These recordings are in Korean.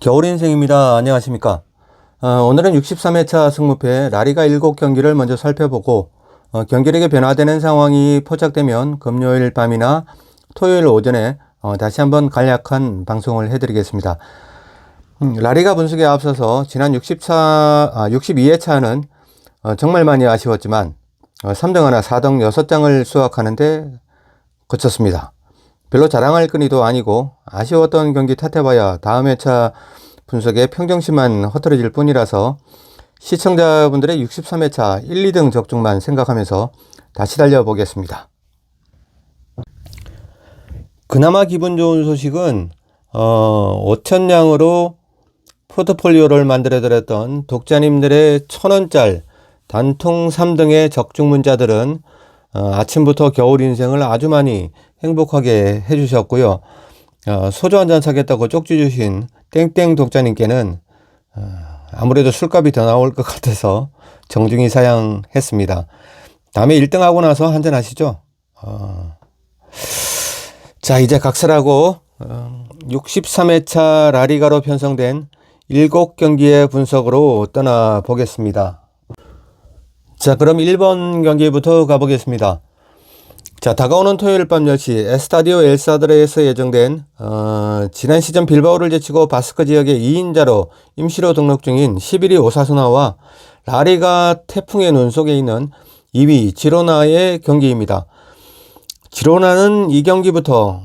겨울인생입니다. 안녕하십니까. 오늘은 63회차 승무패 라리가 7경기를 먼저 살펴보고 경기력이 변화되는 상황이 포착되면 금요일 밤이나 토요일 오전에 다시 한번 간략한 방송을 해드리겠습니다. 라리가 분석에 앞서서 지난 62회차는 정말 많이 아쉬웠지만 3등 4등 6장을 수확하는데 그쳤습니다. 별로 자랑할 끈이도 아니고 아쉬웠던 경기 탓해봐야 다음 회차 분석에 평정심만 허트러질 뿐이라서 시청자분들의 63회차 1, 2등 적중만 생각하면서 다시 달려보겠습니다. 그나마 기분 좋은 소식은 5천냥으로 포트폴리오를 만들어드렸던 독자님들의 1,000원짜리 단통 3등의 적중 문자들은 아침부터 겨울 인생을 아주 많이 행복하게 해주셨고요. 소주 한잔 사겠다고 쪽지 주신 땡땡 독자님께는 아무래도 술값이 더 나올 것 같아서 정중히 사양했습니다. 다음에 1등 하고 나서 한잔 하시죠. 자, 이제 각설하고 63회차 라리가로 편성된 7경기의 분석으로 떠나보겠습니다. 자, 그럼 1번 경기부터 가보겠습니다. 자, 다가오는 토요일 밤 10시 에스타디오 엘사드레에서 예정된 지난 시즌 빌바오를 제치고 바스크 지역의 2인자로 임시로 등록 중인 11위 오사수나와 라리가 태풍의 눈 속에 있는 2위 지로나의 경기입니다. 지로나는 이 경기부터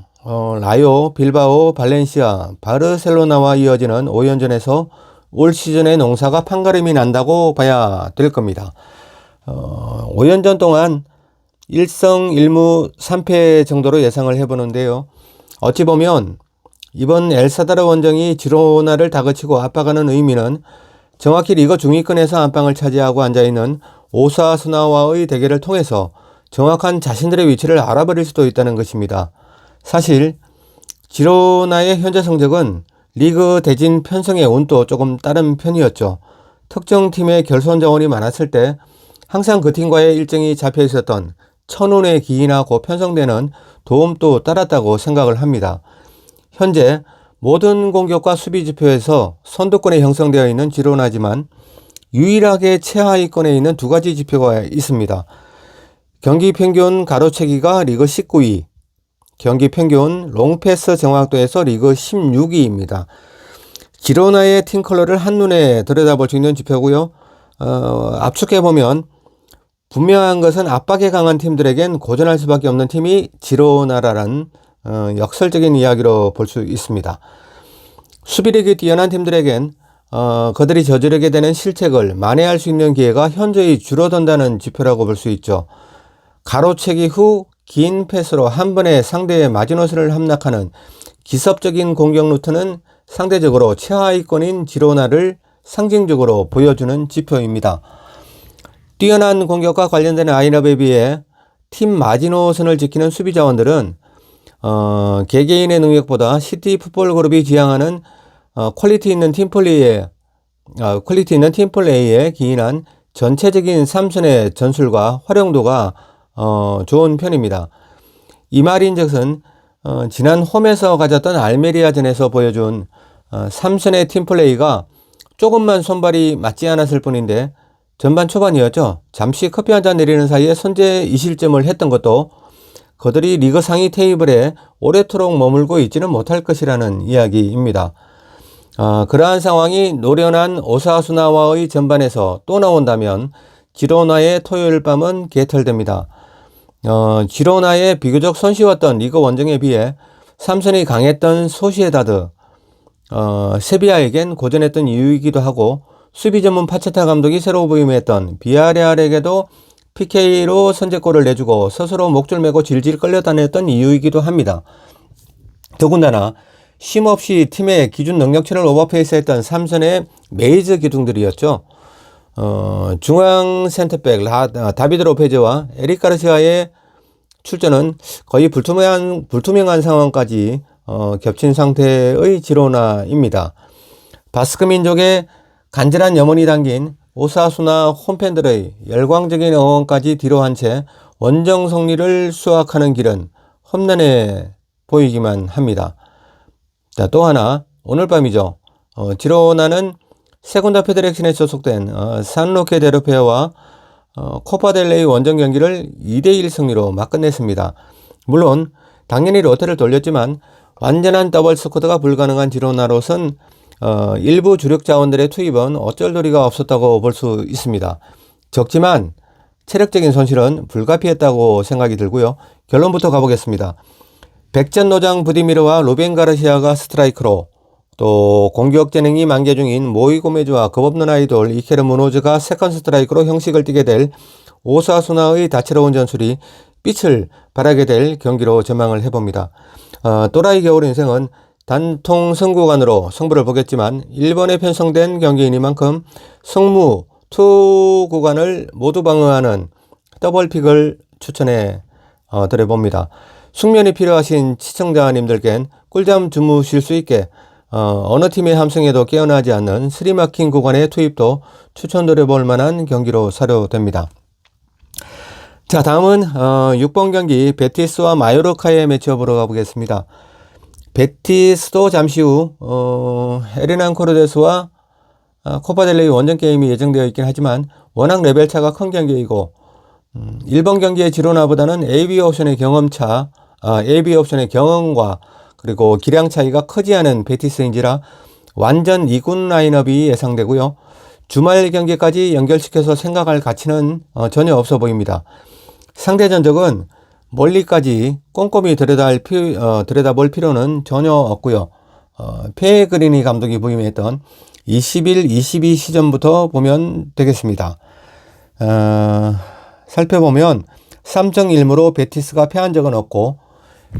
라요, 빌바오, 발렌시아, 바르셀로나와 이어지는 5연전에서 올 시즌의 농사가 판가름이 난다고 봐야 될 겁니다. 5연전 동안 1승 1무 3패 정도로 예상을 해보는데요. 어찌 보면 이번 엘사다르 원정이 지로나를 다그치고 압박하는 의미는 정확히 리그 중위권에서 안방을 차지하고 앉아있는 오사수나와의 대결을 통해서 정확한 자신들의 위치를 알아버릴 수도 있다는 것입니다. 사실 지로나의 현재 성적은 리그 대진 편성의 운도 조금 다른 편이었죠. 특정 팀의 결손 자원이 많았을 때 항상 그 팀과의 일정이 잡혀 있었던 천운의 기인하고 편성되는 도움도 따랐다고 생각을 합니다. 현재 모든 공격과 수비 지표에서 선두권에 형성되어 있는 지로나지만 유일하게 최하위권에 있는 두 가지 지표가 있습니다. 경기 평균 가로채기가 리그 19위, 경기 평균 롱패스 정확도에서 리그 16위입니다. 지로나의 팀 컬러를 한눈에 들여다볼 수 있는 지표고요. 압축해보면 분명한 것은 압박에 강한 팀들에겐 고전할 수밖에 없는 팀이 지로나라는 역설적인 이야기로 볼 수 있습니다. 수비력이 뛰어난 팀들에겐 그들이 저지르게 되는 실책을 만회할 수 있는 기회가 현저히 줄어든다는 지표라고 볼 수 있죠. 가로채기 후 긴 패스로 한 번에 상대의 마지노선을 함락하는 기습적인 공격 루트는 상대적으로 최하위권인 지로나를 상징적으로 보여주는 지표입니다. 뛰어난 공격과 관련된 라인업에 비해 팀 마지노선을 지키는 수비 자원들은 개개인의 능력보다 시티 풋볼 그룹이 지향하는 퀄리티 있는 팀플레이에 기인한 전체적인 삼선의 전술과 활용도가 좋은 편입니다. 이 말인즉슨 지난 홈에서 가졌던 알메리아전에서 보여준 삼선의 팀플레이가 조금만 손발이 맞지 않았을 뿐인데 전반 초반이었죠. 잠시 커피 한잔 내리는 사이에 선제 2실점을 했던 것도 그들이 리그 상위 테이블에 오래도록 머물고 있지는 못할 것이라는 이야기입니다. 그러한 상황이 노련한 오사수나와의 전반에서 또 나온다면 지로나의 토요일 밤은 개털됩니다. 지로나의 비교적 손쉬웠던 리그 원정에 비해 삼선이 강했던 소시에다드, 세비야에겐 고전했던 이유이기도 하고 수비 전문 파체타 감독이 새로 부임했던 비아레알에게도 PK로 선제골을 내주고 스스로 목줄 메고 질질 끌려다녔던 이유이기도 합니다. 더군다나 쉼없이 팀의 기준 능력치를 오버페이스했던 삼선의 메이즈 기둥들이었죠. 중앙 센터백 다비드 로페즈와 에릭 가르시아의 출전은 거의 불투명한 상황까지 겹친 상태의 지로나입니다. 바스크 민족의 간절한 염원이 담긴 오사수나 홈팬들의 열광적인 응원까지 뒤로한 채 원정 승리를 수확하는 길은 험난해 보이기만 합니다. 자, 또 하나 오늘 밤이죠. 지로나는 세군다 페데렉션에 소속된 산로케 데르페와 코파델레이 원정 경기를 2대1 승리로 맞끝냈습니다. 물론 당연히 롯데를 돌렸지만 완전한 더블 스쿼드가 불가능한 지로나롯은 일부 주력 자원들의 투입은 어쩔 도리가 없었다고 볼 수 있습니다. 적지만 체력적인 손실은 불가피했다고 생각이 들고요. 결론부터 가보겠습니다. 백전노장 부디미르와 루벤 가르시아가 스트라이크로, 또 공격 재능이 만개 중인 모이 고메즈와 겁없는 아이돌 이케르 무노즈가 세컨 스트라이크로 형식을 띠게 될 오사수나의 다채로운 전술이 빛을 발하게 될 경기로 전망을 해봅니다. 또라이 겨울 인생은 단통 승구간으로 승부를 보겠지만 1번에 편성된 경기이니만큼 승무, 투 구간을 모두 방어하는 더블픽을 추천해 드려봅니다. 숙면이 필요하신 시청자님들께는 꿀잠 주무실 수 있게 어느 팀의 함성에도 깨어나지 않는 스리마킹 구간의 투입도 추천드려볼 만한 경기로 사료됩니다. 자, 다음은 6번 경기 베티스와 마요르카의 매치업으로 가보겠습니다. 베티스도 잠시 후 에르난 코르데스와 코파델레이 원정 게임이 예정되어 있긴 하지만 워낙 레벨 차가 큰 경기이고 1번 경기의 지로나보다는 AB옵션의 경험과 그리고 기량 차이가 크지 않은 베티스인지라 완전 2군 라인업이 예상되고요. 주말 경기까지 연결시켜서 생각할 가치는 전혀 없어 보입니다. 상대 전적은 멀리까지 꼼꼼히 들여다볼 필요는 전혀 없고요. 페그리니 감독이 부임했던 21-22 시즌부터 보면 되겠습니다. 살펴보면 3.1무로 베티스가 패한 적은 없고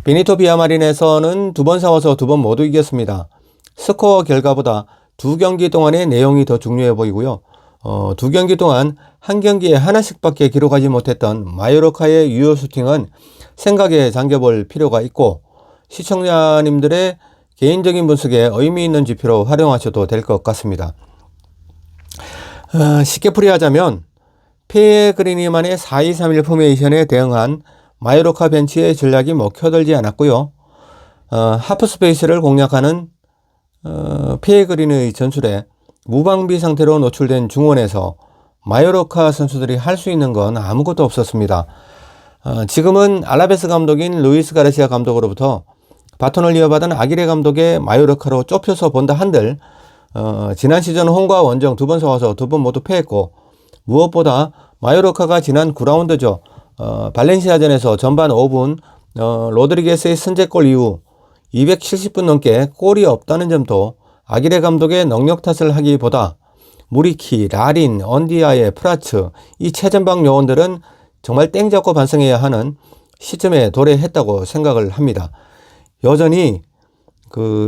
베니토 비아마린에서는 2번 싸워서 2번 모두 이겼습니다. 스코어 결과보다 2경기 동안의 내용이 더 중요해 보이고요. 2경기 동안 한 경기에 하나씩밖에 기록하지 못했던 마요르카의 유효 슈팅은 생각에 잠겨볼 필요가 있고 시청자님들의 개인적인 분석에 의미 있는 지표로 활용하셔도 될 것 같습니다. 쉽게 풀이하자면 페그리니만의 4-2-3-1 포메이션에 대응한 마요르카 벤치의 전략이 먹혀들지 않았고요. 하프스페이스를 공략하는 페그리니의 전술에 무방비 상태로 노출된 중원에서 마요르카 선수들이 할 수 있는 건 아무것도 없었습니다. 지금은 알라베스 감독인 루이스 가르시아 감독으로부터 바톤을 이어받은 아기레 감독의 마요르카로 좁혀서 본다 한들 지난 시즌 홈과 원정 2번 싸워서 2번 모두 패했고 무엇보다 마요르카가 지난 9라운드죠. 발렌시아전에서 전반 5분 로드리게스의 선제골 이후 270분 넘게 골이 없다는 점도 아기레 감독의 능력 탓을 하기보다 무리키, 라린, 언디아의 프라츠 이 최전방 요원들은 정말 땡 잡고 반성해야 하는 시점에 도래했다고 생각을 합니다. 여전히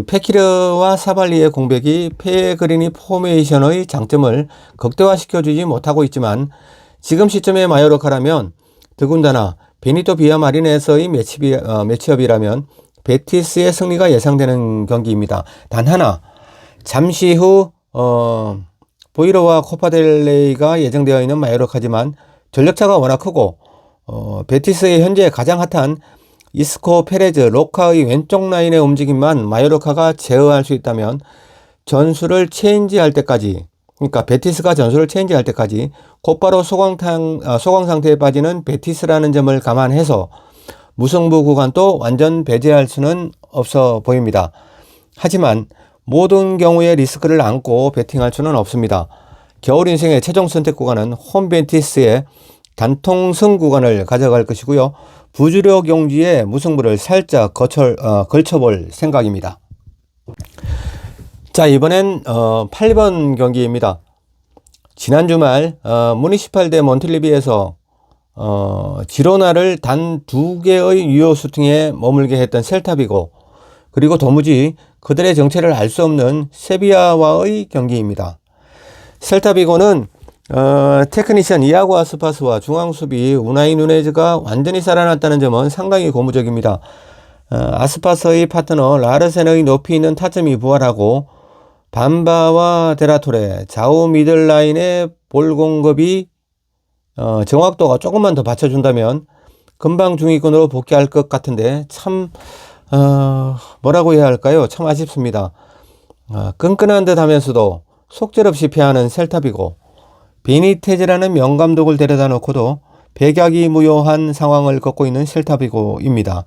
페키르와 사발리의 공백이 페그리니 포메이션의 장점을 극대화시켜주지 못하고 있지만 지금 시점의 마요르카라면 더군다나 베니토 비아마린에서의 매치업이라면 베티스의 승리가 예상되는 경기입니다. 단 하나, 잠시 후 보이로와 코파델레이가 예정되어 있는 마요르카지만 전력차가 워낙 크고 베티스의 현재 가장 핫한 이스코, 페레즈, 로카의 왼쪽 라인의 움직임만 마요르카가 제어할 수 있다면 전술을 체인지할 때까지, 그러니까 베티스가 전술을 체인지할 때까지 곧바로 소강 상태에 빠지는 베티스라는 점을 감안해서 무승부 구간도 완전 배제할 수는 없어 보입니다. 하지만 모든 경우의 리스크를 안고 배팅할 수는 없습니다. 겨울 인생의 최종 선택 구간은 홈 베티스의 단통승 구간을 가져갈 것이고요. 부주력 용지의 무승부를 살짝 걸쳐볼 생각입니다. 자, 이번엔 8번 경기입니다. 지난 주말 무니시팔 대 몬틀리비에서 지로나를 단 2개의 유효 슈팅에 머물게 했던 셀타비고, 그리고 도무지 그들의 정체를 알 수 없는 세비야와의 경기입니다. 셀타비고는 테크니션 이아고 아스파스와 중앙수비 우나이 누네즈가 완전히 살아났다는 점은 상당히 고무적입니다. 아스파스의 파트너 라르센의 높이 있는 타점이 부활하고 밤바와 데라토레 좌우 미들라인의 볼 공급이 정확도가 조금만 더 받쳐준다면 금방 중위권으로 복귀할 것 같은데 참 뭐라고 해야 할까요? 참 아쉽습니다. 끈끈한 듯 하면서도 속절없이 패하는 셀타비고, 베니테즈라는 명감독을 데려다 놓고도 백약이 무효한 상황을 걷고 있는 셀타비고입니다.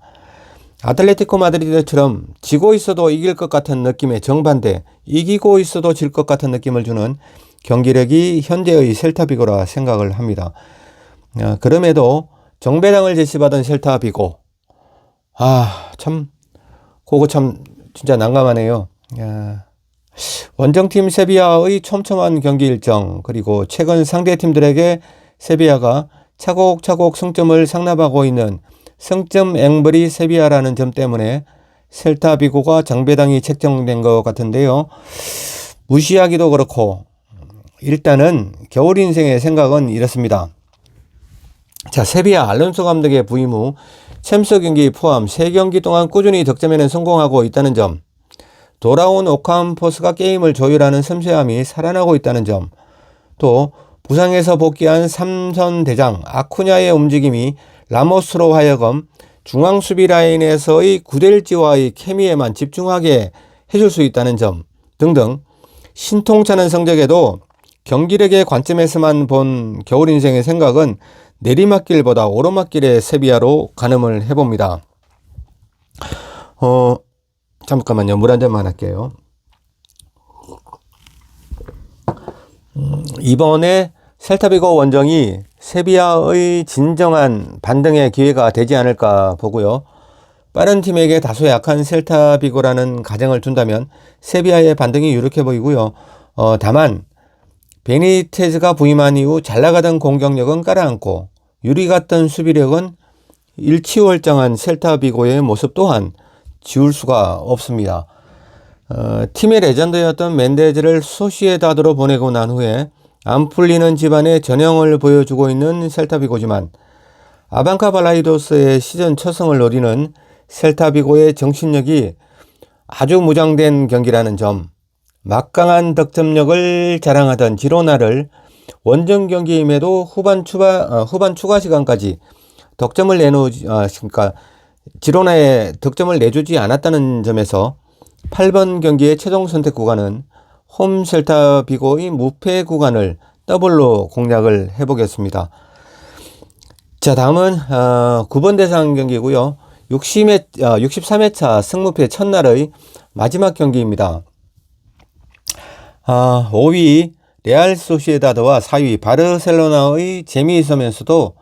아틀레티코 마드리드처럼 지고 있어도 이길 것 같은 느낌의 정반대, 이기고 있어도 질 것 같은 느낌을 주는 경기력이 현재의 셀타비고라 생각을 합니다. 그럼에도 정배당을 제시받은 셀타비고, 그거 참 진짜 난감하네요. 원정팀 세비야의 촘촘한 경기 일정, 그리고 최근 상대팀들에게 세비야가 차곡차곡 승점을 상납하고 있는 승점 앵벌이 세비야라는 점 때문에 셀타비고가 정배당이 책정된 것 같은데요. 무시하기도 그렇고, 일단은 겨울 인생의 생각은 이렇습니다. 자, 세비야 알론소 감독의 부임 후 챔스 경기 포함 3경기 동안 꾸준히 득점에는 성공하고 있다는 점, 돌아온 오캄포스가 게임을 조율하는 섬세함이 살아나고 있다는 점, 또 부상에서 복귀한 삼선 대장 아쿠냐의 움직임이 라모스로 하여금 중앙 수비 라인에서의 구델지와의 케미에만 집중하게 해줄 수 있다는 점 등등 신통찮은 성적에도 경기력의 관점에서만 본 겨울 인생의 생각은 내리막길보다 오르막길의 세비야로 가늠을 해봅니다. 잠깐만요. 물 한 잔만 할게요. 이번에 셀타비고 원정이 세비야의 진정한 반등의 기회가 되지 않을까 보고요. 빠른 팀에게 다소 약한 셀타비고라는 가정을 둔다면 세비야의 반등이 유력해 보이고요. 다만 베니테즈가 부임한 이후 잘나가던 공격력은 깔아앉고 유리 같던 수비력은 일치월장한 셀타비고의 모습 또한 지울 수가 없습니다. 팀의 레전드였던 멘데즈를 소시에다드로 보내고 난 후에 안 풀리는 집안의 전형을 보여주고 있는 셀타비고지만 아방카 발라이도스의 시즌 첫 승을 노리는 셀타비고의 정신력이 아주 무장된 경기라는 점, 막강한 득점력을 자랑하던 지로나를 원정 경기임에도 후반 추가 시간까지 득점을 그러니까 지로나에 득점을 내주지 않았다는 점에서 8번 경기의 최종 선택 구간은 홈 셀타비고의 무패 구간을 더블로 공략을 해보겠습니다. 자, 다음은 9번 대상 경기고요. 63회차 승무패 첫날의 마지막 경기입니다. 5위 레알 소시에다드와 4위 바르셀로나의 재미있으면서도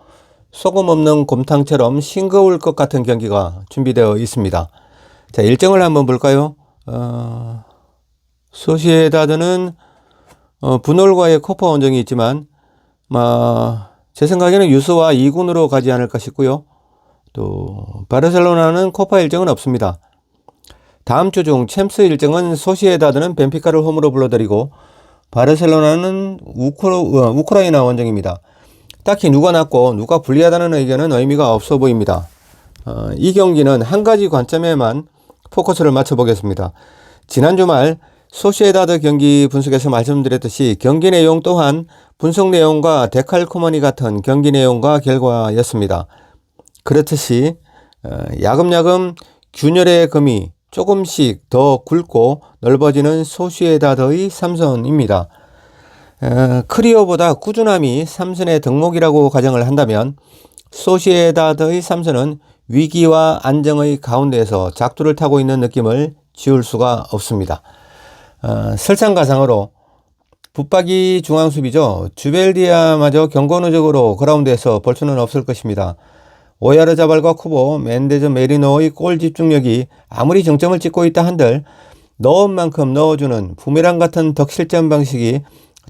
소금 없는 곰탕처럼 싱거울 것 같은 경기가 준비되어 있습니다. 자, 일정을 한번 볼까요? 소시에다드는 분홀과의 코파 원정이 있지만 제 생각에는 유스와 2군으로 가지 않을까 싶고요. 또 바르셀로나는 코파 일정은 없습니다. 다음 주 중 챔스 일정은 소시에다드는 벤피카를 홈으로 불러들이고 바르셀로나는 우크라이나 원정입니다. 딱히 누가 낫고 누가 불리하다는 의견은 의미가 없어 보입니다. 이 경기는 한 가지 관점에만 포커스를 맞춰보겠습니다. 지난 주말 소시에다드 경기 분석에서 말씀드렸듯이 경기 내용 또한 분석 내용과 데칼코마니 같은 경기 내용과 결과였습니다. 그렇듯이 야금야금 균열의 금이 조금씩 더 굵고 넓어지는 소시에다드의 삼선입니다. 크리오보다 꾸준함이 삼선의 덕목이라고 가정을 한다면 소시에다드의 삼선은 위기와 안정의 가운데에서 작두를 타고 있는 느낌을 지울 수가 없습니다. 설상가상으로 붙박이 중앙수비죠. 주벨디아마저 경고 누적으로 그라운드에서 볼 수는 없을 것입니다. 오야르자발과 쿠보, 멘데즈 메리노의 골 집중력이 아무리 정점을 찍고 있다 한들 넣은 만큼 넣어주는 부메랑 같은 덕실점 방식이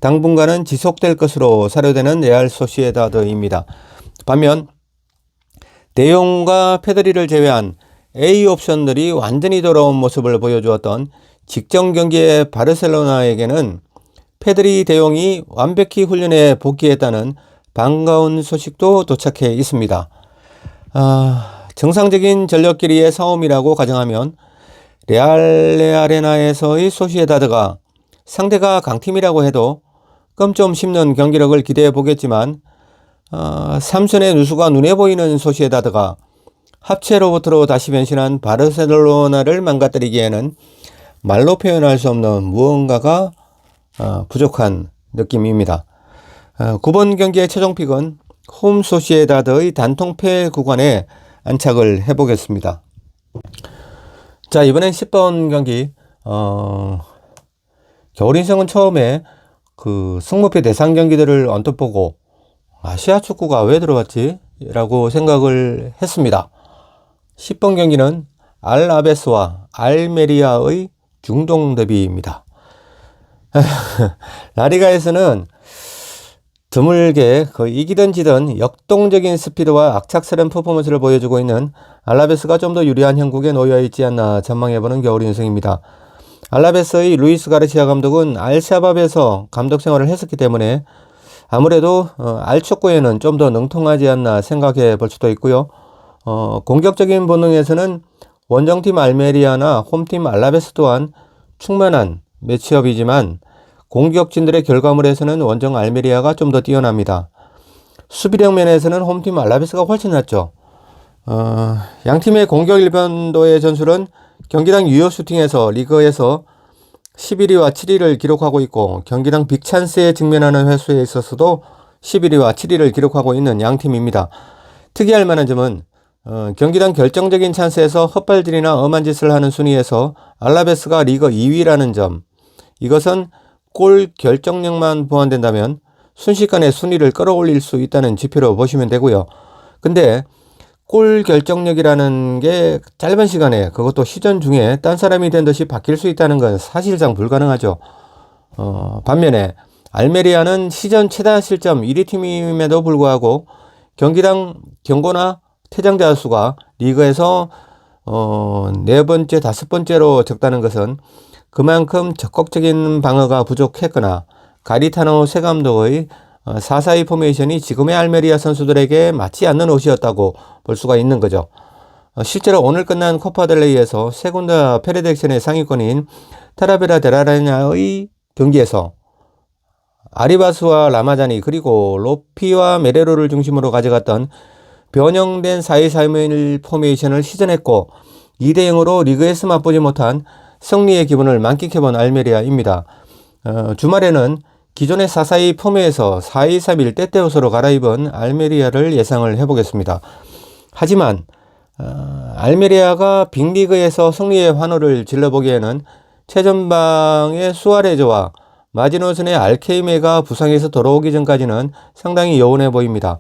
당분간은 지속될 것으로 사료되는 레알 소시에다드입니다. 반면 대용과 페드리를 제외한 A 옵션들이 완전히 돌아온 모습을 보여주었던 직전 경기의 바르셀로나에게는 페드리 대용이 완벽히 훈련에 복귀했다는 반가운 소식도 도착해 있습니다. 정상적인 전력끼리의 싸움이라고 가정하면 레알레 아레나에서의 소시에다드가 상대가 강팀이라고 해도 껌 좀 씹는 경기력을 기대해 보겠지만 삼선의 누수가 눈에 보이는 소시에다드가 합체 로봇으로 다시 변신한 바르셀로나를 망가뜨리기에는 말로 표현할 수 없는 무언가가 부족한 느낌입니다. 9번 경기의 최종 픽은 홈 소시에다드의 단통패 구간에 안착을 해보겠습니다. 자, 이번엔 10번 경기. 겨울인생은 처음에 그 승무패 대상 경기들을 언뜻 보고 아시아 축구가 왜 들어왔지? 라고 생각을 했습니다. 10번 경기는 알아베스와 알메리아의 중동 더비입니다. 라리가에서는 드물게 거의 이기든 지든 역동적인 스피드와 악착스러운 퍼포먼스를 보여주고 있는 알라베스가 좀 더 유리한 형국에 놓여 있지 않나 전망해보는 겨울 인생입니다. 알라베스의 루이스 가르시아 감독은 알샤밥에서 감독 생활을 했었기 때문에 아무래도 알축구에는 좀 더 능통하지 않나 생각해 볼 수도 있고요. 공격적인 본능에서는 원정팀 알메리아나 홈팀 알라베스 또한 충만한 매치업이지만 공격진들의 결과물에서는 원정 알메리아가 좀 더 뛰어납니다. 수비력 면에서는 홈팀 알라베스가 훨씬 낫죠. 양팀의 공격 일변도의 전술은 경기당 유효 슈팅에서 리그에서 11위와 7위를 기록하고 있고 경기당 빅찬스에 직면하는 횟수에 있어서도 11위와 7위를 기록하고 있는 양팀입니다. 특이할 만한 점은 경기당 결정적인 찬스에서 헛발질이나 엄한 짓을 하는 순위에서 알라베스가 리그 2위라는 점. 이것은 골 결정력만 보완된다면 순식간에 순위를 끌어올릴 수 있다는 지표로 보시면 되고요. 근데 골 결정력이라는 게 짧은 시간에 그것도 시전 중에 딴 사람이 된 듯이 바뀔 수 있다는 건 사실상 불가능하죠. 반면에 알메리아는 시전 최다 실점 1위 팀임에도 불구하고 경기당 경고나 퇴장자 수가 리그에서 4번째, 5번째로 적다는 것은 그만큼 적극적인 방어가 부족했거나 가리타노 새 감독의 4-4-2 포메이션이 지금의 알메리아 선수들에게 맞지 않는 옷이었다고 볼 수가 있는 거죠. 실제로 오늘 끝난 코파델레이에서 세군다 페레덱션의 상위권인 타라베라 데라라냐의 경기에서 아리바스와 라마자니 그리고 로피와 메레로를 중심으로 가져갔던 변형된 4-2-3-1 포메이션을 시전했고 2대0으로 리그에서 맛보지 못한 승리의 기분을 만끽해본 알메리아입니다. 주말에는 기존의 4-4-2 포메에서 4-2-3-1 때때옷으로 갈아입은 알메리아를 예상을 해보겠습니다. 하지만 알메리아가 빅리그에서 승리의 환호를 질러보기에는 최전방의 수아레즈와 마지노선의 알케이메가 부상에서 돌아오기 전까지는 상당히 여운해 보입니다.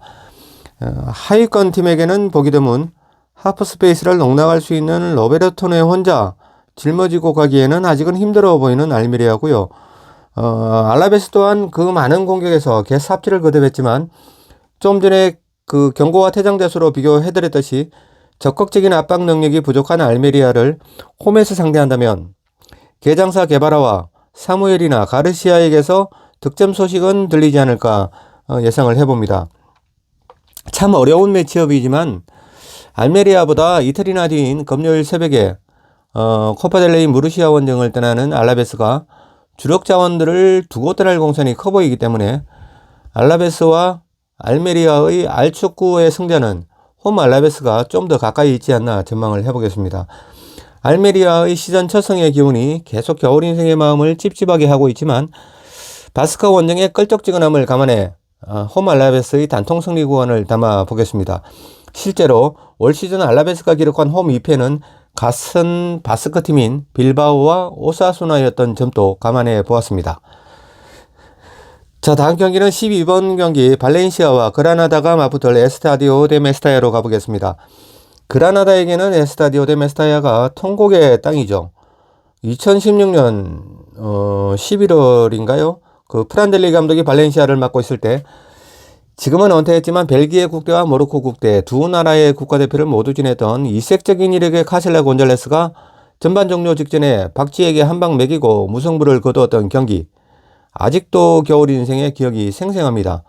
하위권 팀에게는 보기 드문 하프스페이스를 농락할 수 있는 로베르토네 혼자 짊어지고 가기에는 아직은 힘들어 보이는 알메리아고요. 알라베스 또한 그 많은 공격에서 개삽질을 거듭했지만 좀 전에 그 경고와 퇴장자 수로 비교해드렸듯이 적극적인 압박 능력이 부족한 알메리아를 홈에서 상대한다면 개장사 게바라와 사무엘이나 가르시아에게서 득점 소식은 들리지 않을까 예상을 해봅니다. 참 어려운 매치업이지만 알메리아보다 이틀이나 뒤인 금요일 새벽에 코파델레이 무르시아 원정을 떠나는 알라베스가 주력 자원들을 두고 떠날 공산이 커 보이기 때문에 알라베스와 알메리아의 알축구의 승자는 홈 알라베스가 좀 더 가까이 있지 않나 전망을 해보겠습니다. 알메리아의 시전 첫 승의 기운이 계속 겨울 인생의 마음을 찝찝하게 하고 있지만 바스카 원정의 끌적지근함을 감안해 홈 알라베스의 단통 승리 구간을 담아 보겠습니다. 실제로 올 시즌 알라베스가 기록한 홈 2패는 같은 바스크 팀인 빌바오와 오사수나였던 점도 감안해 보았습니다. 자, 다음 경기는 12번 경기 발렌시아와 그라나다가 맞붙을 에스타디오 데 메스타야로 가보겠습니다. 그라나다에게는 에스타디오 데 메스타야가 통곡의 땅이죠. 2016년 11월인가요? 그 프란델리 감독이 발렌시아를 맡고 있을 때 지금은 은퇴했지만 벨기에 국대와 모로코 국대 두 나라의 국가대표를 모두 지냈던 이색적인 이력의 카셀라 곤잘레스가 전반 종료 직전에 박지에게 한 방 매기고 무승부를 거두었던 경기. 아직도 겨울 인생의 기억이 생생합니다.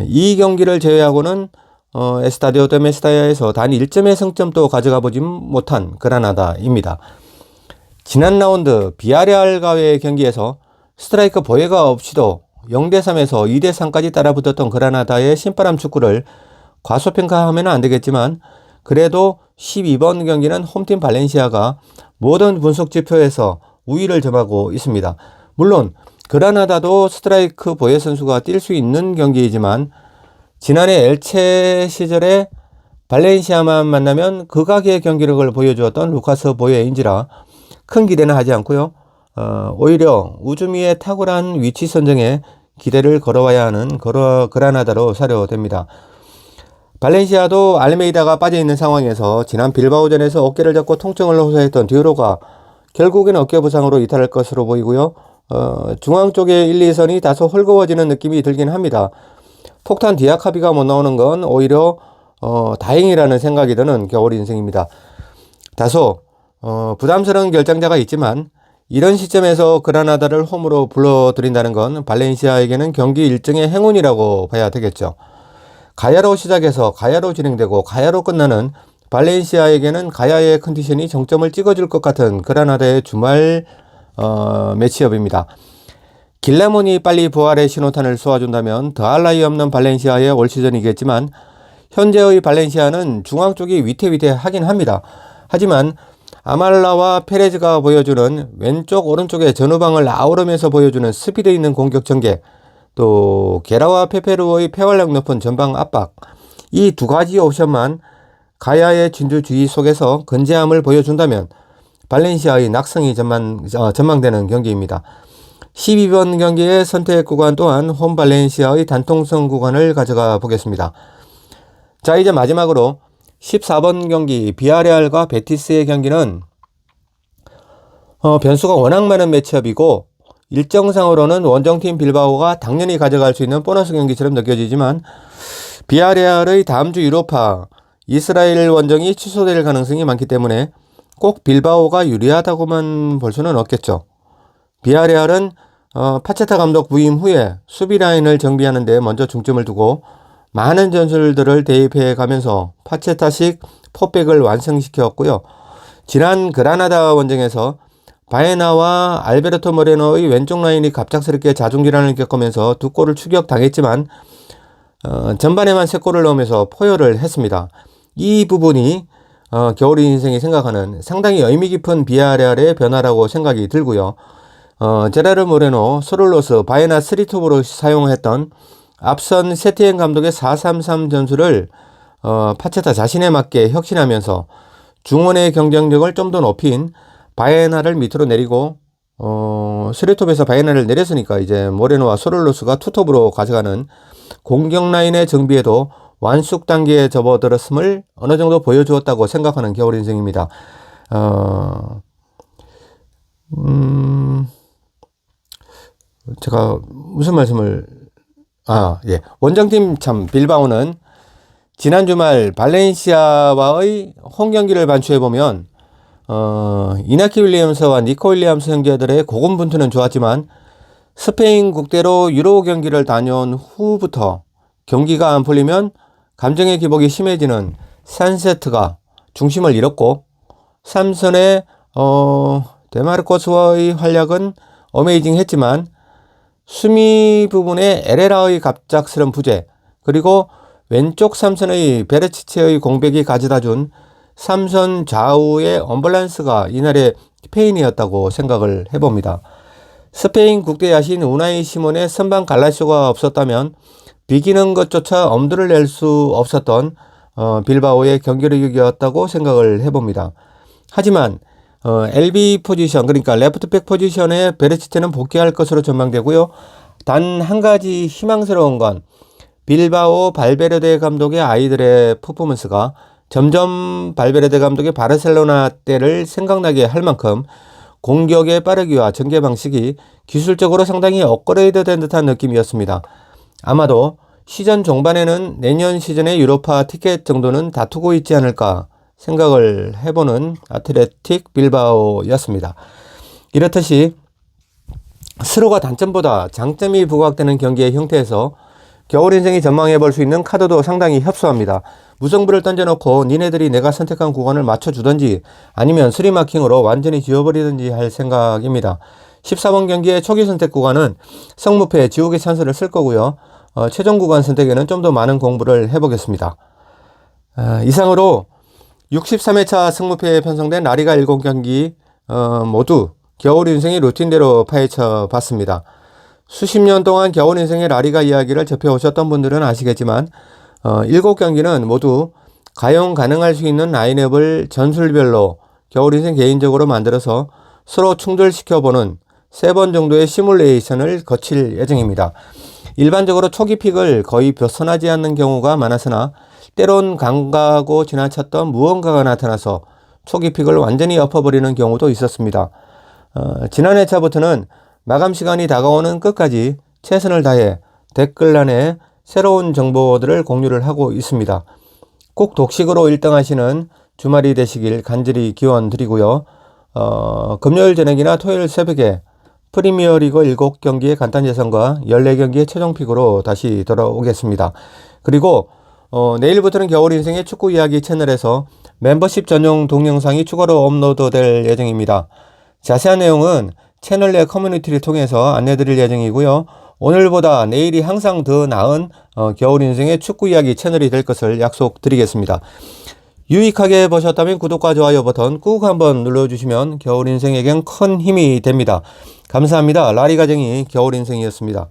이 경기를 제외하고는 에스타디오 데 메스타야에서 단 1점의 승점도 가져가 보지 못한 그라나다입니다. 지난 라운드 비아레알과의 경기에서 스트라이커 보예가 없이도 0대3에서 2대3까지 따라붙었던 그라나다의 신바람 축구를 과소평가하면 안 되겠지만 그래도 12번 경기는 홈팀 발렌시아가 모든 분석 지표에서 우위를 점하고 있습니다. 물론 그라나다도 스트라이크 보예 선수가 뛸 수 있는 경기이지만 지난해 엘체 시절에 발렌시아만 만나면 극악의 경기력을 보여주었던 루카스 보예인지라 큰 기대는 하지 않고요. 오히려 우즈미의 탁월한 위치 선정에 기대를 걸어와야 하는 그라나다로 사료됩니다. 발렌시아도 알메이다가 빠져있는 상황에서 지난 빌바오전에서 어깨를 잡고 통증을 호소했던 디오로가 결국엔 어깨 부상으로 이탈할 것으로 보이고요. 중앙 쪽의 1, 2선이 다소 헐거워지는 느낌이 들긴 합니다. 폭탄 디아카비가 못 나오는 건 오히려 다행이라는 생각이 드는 겨울 인생입니다. 다소 부담스러운 결장자가 있지만 이런 시점에서 그라나다를 홈으로 불러들인다는 건 발렌시아에게는 경기 일정의 행운이라고 봐야 되겠죠. 가야로 시작해서 가야로 진행되고 가야로 끝나는 발렌시아에게는 가야의 컨디션이 정점을 찍어줄 것 같은 그라나다의 주말 매치업입니다. 길라몬이 빨리 부활의 신호탄을 쏘아준다면 더할 나위 없는 발렌시아의 올 시즌이겠지만 현재의 발렌시아는 중앙 쪽이 위태위태하긴 합니다. 하지만 아말라와 페레즈가 보여주는 왼쪽 오른쪽의 전후방을 아우르면서 보여주는 스피드 있는 공격 전개, 또 게라와 페페루의 폐활량 높은 전방 압박, 이 두 가지 옵션만 가야의 진주주의 속에서 건재함을 보여준다면 발렌시아의 낙성이 전망되는 경기입니다. 12번 경기의 선택 구간 또한 홈 발렌시아의 단통성 구간을 가져가 보겠습니다. 자, 이제 마지막으로 14번 경기 비아레알과 베티스의 경기는 변수가 워낙 많은 매치업이고 일정상으로는 원정팀 빌바오가 당연히 가져갈 수 있는 보너스 경기처럼 느껴지지만 비아레알의 다음 주 유로파 이스라엘 원정이 취소될 가능성이 많기 때문에 꼭 빌바오가 유리하다고만 볼 수는 없겠죠. 비아레알은 파체타 감독 부임 후에 수비 라인을 정비하는 데 먼저 중점을 두고 많은 전술들을 대입해 가면서 파체타식 포백을 완성시켰고요. 지난 그라나다 원정에서 바에나와 알베르토 모레노의 왼쪽 라인이 갑작스럽게 자중질환을 겪으면서 두 골을 추격당했지만 전반에만 3골을 넣으면서 포효를 했습니다. 이 부분이 겨울 인생이 생각하는 상당히 의미 깊은 비아레알의 변화라고 생각이 들고요. 제라르 모레노, 소를로스, 바에나 3톱으로 사용했던 앞선 세티엔 감독의 4-3-3 전술을 파체타 자신에 맞게 혁신하면서 중원의 경쟁력을 좀 더 높인 바에나를 밑으로 내리고 3톱에서 바에나를 내렸으니까 이제 모레노와 소를로스가 투톱으로 가져가는 공격 라인의 정비에도 완숙 단계에 접어들었음을 어느 정도 보여주었다고 생각하는 겨울 인생입니다. 제가 무슨 말씀을 예. 원정팀 빌바오는 지난 주말 발렌시아와의 홈 경기를 반추해보면 이나키 윌리엄스와 니코 윌리엄스 형제들의 고군분투는 좋았지만 스페인 국대로 유로 경기를 다녀온 후부터 경기가 안 풀리면 감정의 기복이 심해지는 산세트가 중심을 잃었고 삼선의 데마르코스와의 활약은 어메이징 했지만 수미 부분의 에레라의 갑작스런 부재, 그리고 왼쪽 삼선의 베르치체의 공백이 가져다준 삼선 좌우의 언밸런스가 이날의 페인이었다고 생각을 해봅니다. 스페인 국대 야신 우나이 시몬의 선방 갈라쇼가 없었다면 비기는 것조차 엄두를 낼 수 없었던 빌바오의 경기력이었다고 생각을 해봅니다. 하지만 LB 포지션, 그러니까 레프트백 포지션에 베르치체는 복귀할 것으로 전망되고요. 단 한 가지 희망스러운 건 빌바오 발베르데 감독의 아이들의 퍼포먼스가 점점 발베르데 감독의 바르셀로나 때를 생각나게 할 만큼 공격의 빠르기와 전개 방식이 기술적으로 상당히 업그레이드 된 듯한 느낌이었습니다. 아마도 시즌 종반에는 내년 시즌의 유로파 티켓 정도는 다투고 있지 않을까 생각을 해보는 아틀레틱 빌바오였습니다. 이렇듯이 스로가 단점보다 장점이 부각되는 경기의 형태에서 겨울 인생이 전망해 볼 수 있는 카드도 상당히 협소합니다. 무승부를 던져놓고 니네들이 내가 선택한 구간을 맞춰주든지 아니면 스리마킹으로 완전히 지워버리든지 할 생각입니다. 14번 경기의 초기 선택 구간은 성무패 지옥의 찬스를 쓸 거고요. 최종 구간 선택에는 좀 더 많은 공부를 해보겠습니다. 이상으로 63회차 승무패에 편성된 라리가 7경기 모두 겨울 인생의 루틴대로 파헤쳐 봤습니다. 수십 년 동안 겨울 인생의 라리가 이야기를 접해오셨던 분들은 아시겠지만 7경기는 모두 가용 가능할 수 있는 라인업을 전술별로 겨울 인생 개인적으로 만들어서 서로 충돌시켜보는 3번 정도의 시뮬레이션을 거칠 예정입니다. 일반적으로 초기 픽을 거의 벗어나지 않는 경우가 많았으나 때론 강하고 지나쳤던 무언가가 나타나서 초기 픽을 완전히 엎어버리는 경우도 있었습니다. 지난 회차부터는 마감 시간이 다가오는 끝까지 최선을 다해 댓글란에 새로운 정보들을 공유를 하고 있습니다. 꼭 독식으로 1등 하시는 주말이 되시길 간절히 기원 드리고요. 금요일 저녁이나 토요일 새벽에 프리미어리그 7경기의 간단 예상과 14경기의 최종픽으로 다시 돌아오겠습니다. 그리고 내일부터는 겨울 인생의 축구 이야기 채널에서 멤버십 전용 동영상이 추가로 업로드될 예정입니다. 자세한 내용은 채널 내 커뮤니티를 통해서 안내드릴 예정이고요. 오늘보다 내일이 항상 더 나은 겨울 인생의 축구 이야기 채널이 될 것을 약속드리겠습니다. 유익하게 보셨다면 구독과 좋아요 버튼 꾹 한번 눌러주시면 겨울 인생에겐 큰 힘이 됩니다. 감사합니다. 라리가쟁이 겨울 인생이었습니다.